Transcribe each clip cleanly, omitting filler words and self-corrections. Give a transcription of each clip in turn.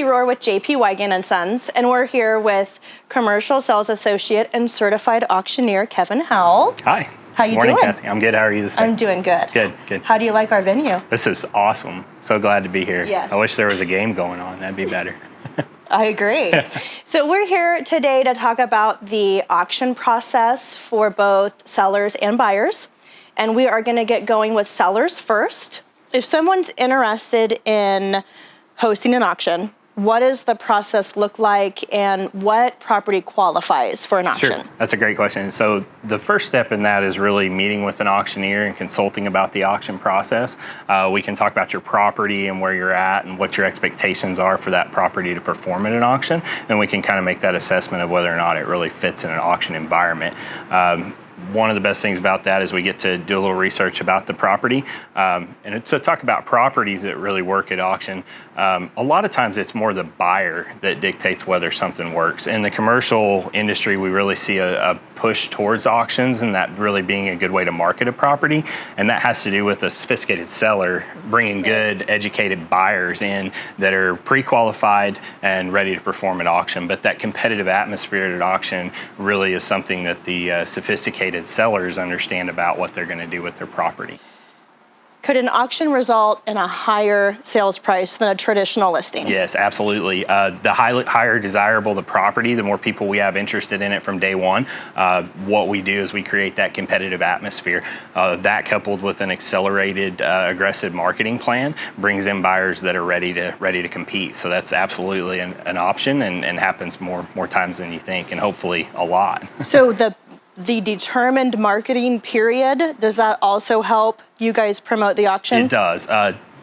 Tracy Rohr with JP Weigand and Sons, and we're here with Commercial Sales Associate and Certified Auctioneer Kevin Howell. Hi. How you Morning, doing? Kathy. I'm good. How are you this day? I'm doing good. Good, good. How do you like our venue? This is awesome. So glad to be here. Yes. I wish there was a game going on. That'd be better. I agree. So we're here today to talk about the auction process for both sellers and buyers. And we are going to get going with sellers first. If someone's interested in hosting an auction, what does the process look like and what property qualifies for an auction? Sure. That's a great question. So the first step in that is really meeting with an auctioneer and consulting about the auction process. We can talk about your property and where you're at and what your expectations are for that property to perform at an auction. And we can kind of make that assessment of whether or not it really fits in an auction environment. One of the best things about that is we get to do a little research about the property. And to talk about properties that really work at auction, a lot of times it's more the buyer that dictates whether something works. In the commercial industry, we really see a push towards auctions and that really being a good way to market a property. And that has to do with a sophisticated seller bringing good, educated buyers in that are pre-qualified and ready to perform at auction. But that competitive atmosphere at auction really is something that the sophisticated sellers understand about what they're going to do with their property. Could an auction result in a higher sales price than a traditional listing? Yes, absolutely. The higher desirable the property, the more people we have interested in it from day one. What we do is we create that competitive atmosphere. That coupled with an accelerated, aggressive marketing plan brings in buyers that are ready to compete. So that's absolutely an option and happens more times than you think, and hopefully a lot. So the determined marketing period, does that also help you guys promote the auction? It does.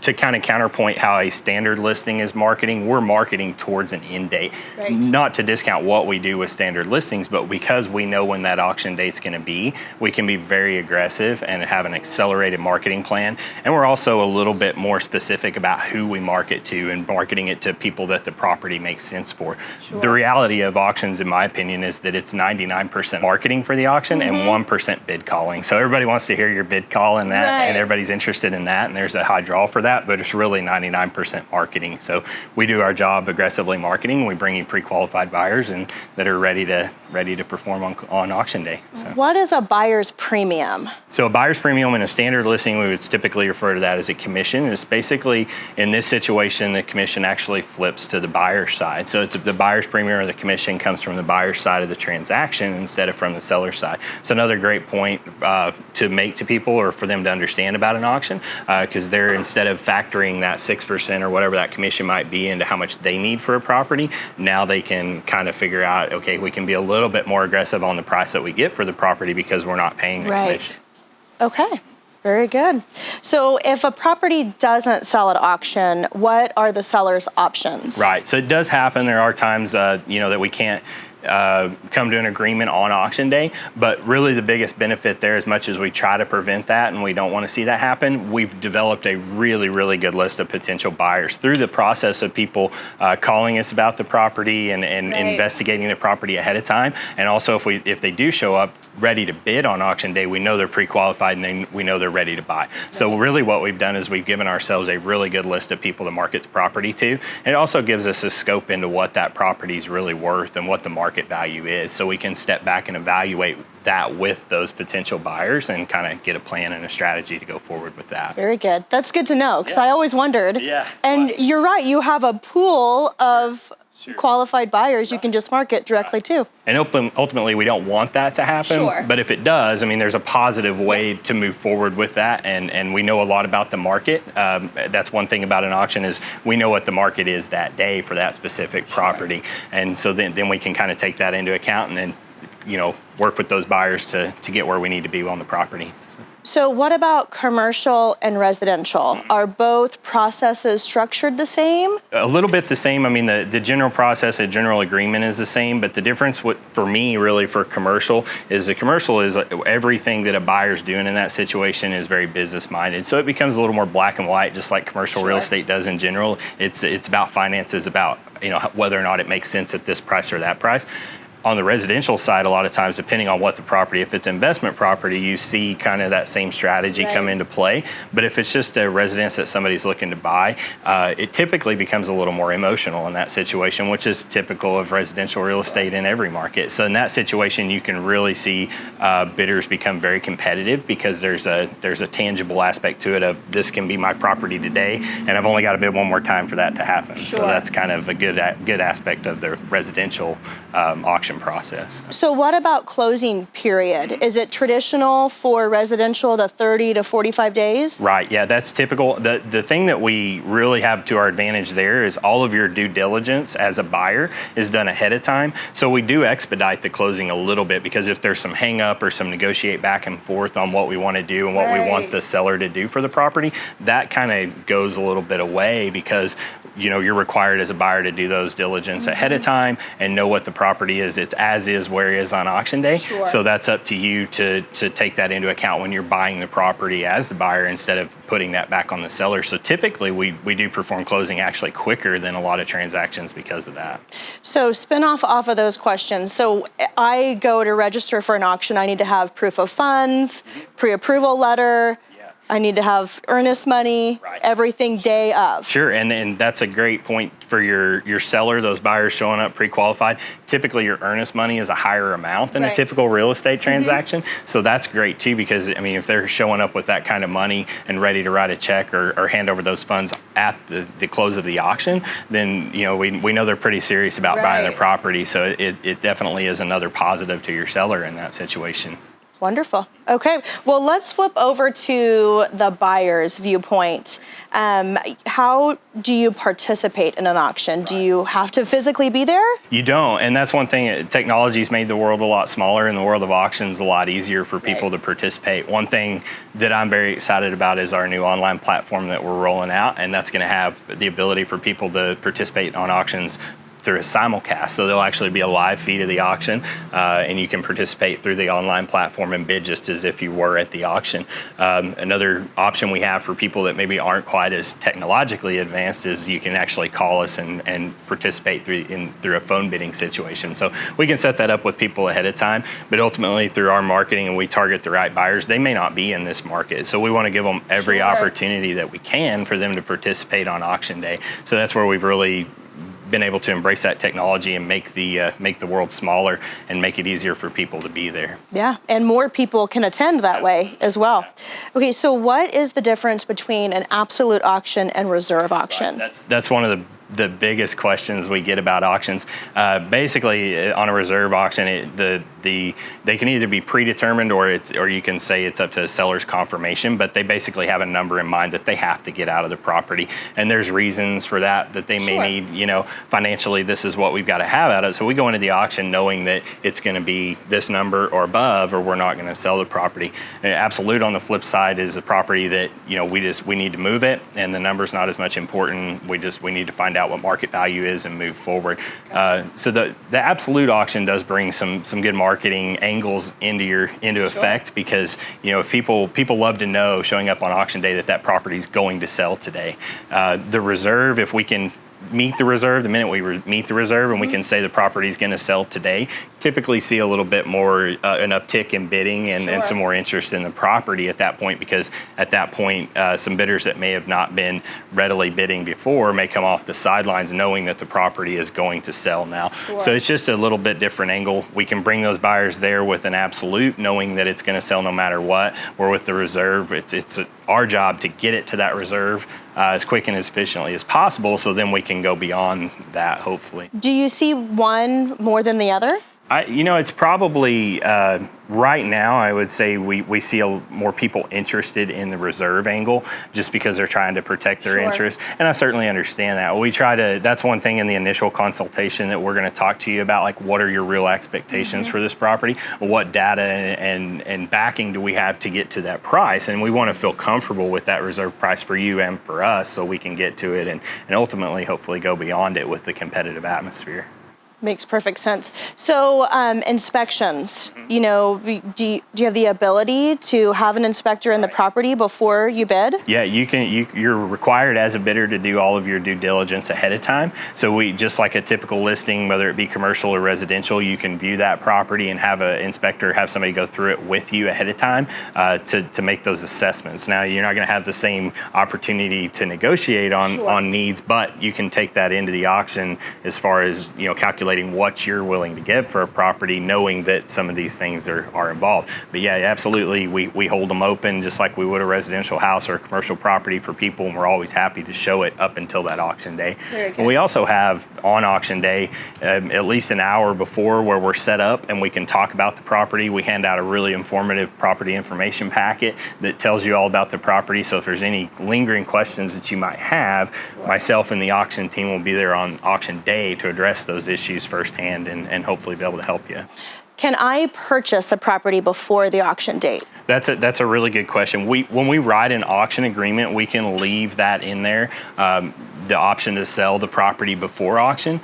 To kind of counterpoint how a standard listing is marketing, we're marketing towards an end date. Right. Not to discount what we do with standard listings, but because we know when that auction date's going to be, we can be very aggressive and have an accelerated marketing plan. And we're also a little bit more specific about who we market to and marketing it to people that the property makes sense for. Sure. The reality of auctions, in my opinion, is that it's 99% marketing for the auction and 1% bid calling. So everybody wants to hear your bid call and that, and everybody's interested in that, and there's a high draw for that. But it's really 99% marketing. So we do our job aggressively marketing. We bring in pre-qualified buyers and that are ready to perform on auction day. So. What is a buyer's premium? So a buyer's premium in a standard listing, we would typically refer to that as a commission. It's basically, in this situation, the commission actually flips to the buyer's side. So it's the buyer's premium or the commission comes from the buyer's side of the transaction instead of from the seller's side. It's another great point to make to people or for them to understand about an auction because they're, instead of factoring that 6% or whatever that commission might be into how much they need for a property, now they can kind of figure out, okay, we can be a little bit more aggressive on the price that we get for the property because we're not paying the commission. Okay, very good. So if a property doesn't sell at auction, what are the seller's options? Right, so it does happen. There are times, that we can't come to an agreement on auction day, but really the biggest benefit there, as much as we try to prevent that and we don't want to see that happen, we've developed a really, really good list of potential buyers through the process of people calling us about the property and investigating the property ahead of time. And also if they do show up ready to bid on auction day, we know they're pre-qualified and we know they're ready to buy. So really what we've done is we've given ourselves a really good list of people to market the property to. And it also gives us a scope into what that property is really worth and what the market value is, so we can step back and evaluate that with those potential buyers and kind of get a plan and a strategy to go forward with that. Very good. That's good to know because I always wondered. Yeah. And you're right, you have a pool of qualified buyers you can just market directly to. And ultimately, we don't want that to happen, but if it does, I mean, there's a positive way to move forward with that, and we know a lot about the market. That's one thing about an auction is we know what the market is that day for that specific property, and so then we can kind of take that into account and then, work with those buyers to get where we need to be on the property. So what about commercial and residential? Are both processes structured the same? A little bit the same. I mean, the general process, a general agreement is the same, but the difference for me really for commercial is everything that a buyer's doing in that situation is very business minded. So it becomes a little more black and white, just like commercial real estate does in general. It's about finances, about whether or not it makes sense at this price or that price. On the residential side, a lot of times, depending on what the property, if it's investment property, you see kind of that same strategy come into play. But if it's just a residence that somebody's looking to buy, it typically becomes a little more emotional in that situation, which is typical of residential real estate in every market. So in that situation, you can really see bidders become very competitive because there's a tangible aspect to it of this can be my property today, and I've only got to bid one more time for that to happen. So that's kind of a good aspect of the residential auction process. So what about closing period? Is it traditional for residential, the 30 to 45 days? Right, yeah, that's typical. The thing that we really have to our advantage there is all of your due diligence as a buyer is done ahead of time. So we do expedite the closing a little bit, because if there's some hang up or some negotiate back and forth on what we want to do and what we want the seller to do for the property, that kind of goes a little bit away, because you're required as a buyer to do those diligence ahead of time and know what the property is. It's as is where it is on auction day. So that's up to you to take that into account when you're buying the property as the buyer, instead of putting that back on the seller. So typically we do perform closing actually quicker than a lot of transactions because of that. So spin off of those questions. So I go to register for an auction. I need to have proof of funds, pre-approval letter. I need to have earnest money, everything day of. Sure, and that's a great point for your seller, those buyers showing up pre-qualified. Typically your earnest money is a higher amount than a typical real estate transaction. So that's great too, because I mean, if they're showing up with that kind of money and ready to write a check or hand over those funds at the close of the auction, then we know they're pretty serious about buying their property. So it definitely is another positive to your seller in that situation. Wonderful. Okay. Well, let's flip over to the buyer's viewpoint. How do you participate in an auction? Do you have to physically be there? You don't. And that's one thing. Technology's made the world a lot smaller, and the world of auctions a lot easier for people to participate. One thing that I'm very excited about is our new online platform that we're rolling out, and that's going to have the ability for people to participate on auctions through a simulcast. So there'll actually be a live feed of the auction, and you can participate through the online platform and bid just as if you were at the auction. Another option we have for people that maybe aren't quite as technologically advanced is you can actually call us and participate through a phone bidding situation. So we can set that up with people ahead of time, but ultimately through our marketing, and we target the right buyers, they may not be in this market. So we want to give them every opportunity that we can for them to participate on auction day. So that's where we've really been able to embrace that technology and make the world smaller and make it easier for people to be there. Yeah, and more people can attend that way as well. Okay, so what is the difference between an absolute auction and reserve auction? That's one of the biggest questions we get about auctions. Basically, on a reserve auction, they can either be predetermined or you can say it's up to the seller's confirmation, but they basically have a number in mind that they have to get out of the property. And there's reasons for that they may need, financially, this is what we've got to have out of it. So we go into the auction knowing that it's going to be this number or above, or we're not going to sell the property. And absolute, on the flip side, is a property that, we need to move it, and the number's not as much important. We need to find out what market value is and move forward. So the absolute auction does bring some good marketing angles into effect, because if people love to know showing up on auction day that property is going to sell today. The reserve, if we can meet the reserve, the minute we meet the reserve and we can say the property is going to sell today, typically see a little bit more an uptick in bidding and some more interest in the property at that point, because at that point some bidders that may have not been readily bidding before may come off the sidelines knowing that the property is going to sell now. So it's just a little bit different angle. We can bring those buyers there with an absolute, knowing that it's going to sell no matter what, or with the reserve, it's our job to get it to that reserve as quick and as efficiently as possible, so then we can go beyond that, hopefully. Do you see one more than the other? It's probably, right now, I would say we see more people interested in the reserve angle, just because they're trying to protect their interest. And I certainly understand that. That's one thing in the initial consultation that we're going to talk to you about, like, what are your real expectations for this property? What data and backing do we have to get to that price? And we want to feel comfortable with that reserve price for you and for us, so we can get to it and ultimately, hopefully, go beyond it with the competitive atmosphere. Makes perfect sense. So inspections, you know, do you have the ability to have an inspector in the property before you bid? Yeah, you're required as a bidder to do all of your due diligence ahead of time. So we, just like a typical listing, whether it be commercial or residential, you can view that property and have an inspector, have somebody go through it with you ahead of time to make those assessments. Now, you're not going to have the same opportunity to negotiate on needs, but you can take that into the auction as far as, you know, calculating what you're willing to give for a property, knowing that some of these things are involved. But yeah, absolutely, we hold them open just like we would a residential house or a commercial property for people, and we're always happy to show it up until that auction day. And we also have on auction day at least an hour before where we're set up and we can talk about the property. We hand out a really informative property information packet that tells you all about the property. So if there's any lingering questions that you might have, myself and the auction team will be there on auction day to address those issues firsthand and hopefully be able to help you. Can I purchase a property before the auction date? That's a really good question. When we write an auction agreement, we can leave that in there, the option to sell the property before auction.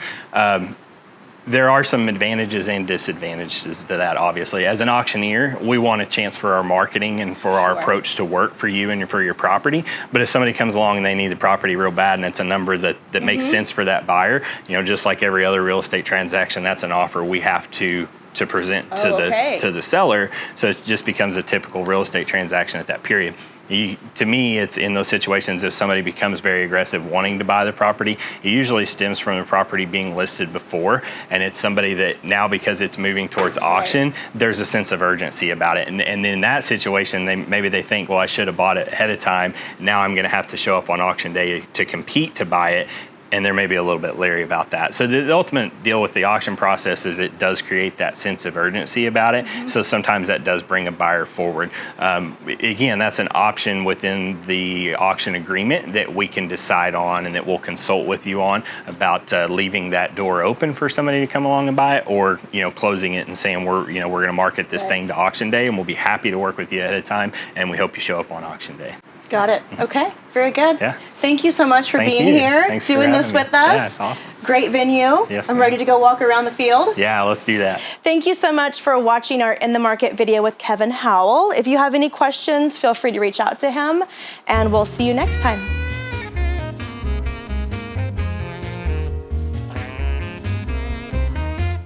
There are some advantages and disadvantages to that, obviously. As an auctioneer, we want a chance for our marketing and for our approach to work for you and for your property. But if somebody comes along and they need the property real bad and it's a number that makes sense for that buyer, you know, just like every other real estate transaction, that's an offer we have to present to the seller. So it just becomes a typical real estate transaction at that period. To me, it's in those situations, if somebody becomes very aggressive wanting to buy the property, it usually stems from the property being listed before, and it's somebody that now, because it's moving towards auction, there's a sense of urgency about it. And in that situation, maybe they think, well, I should have bought it ahead of time. Now I'm going to have to show up on auction day to compete to buy it. And they're maybe a little bit leery about that. So the ultimate deal with the auction process is it does create that sense of urgency about it. So sometimes that does bring a buyer forward. Again, that's an option within the auction agreement that we can decide on and that we'll consult with you on about leaving that door open for somebody to come along and buy it, or, you know, closing it and saying we're going to market this thing to auction day, and we'll be happy to work with you ahead of time, and we hope you show up on auction day. Got it. Okay. Very good. Yeah. Thank you so much for being here, doing this with us. Yeah, it's awesome. Great venue. Yes, I'm ma'am. ready to go walk around the field. Yeah, let's do that. Thank you so much for watching our In the Market video with Kevin Howell. If you have any questions, feel free to reach out to him, and we'll see you next time.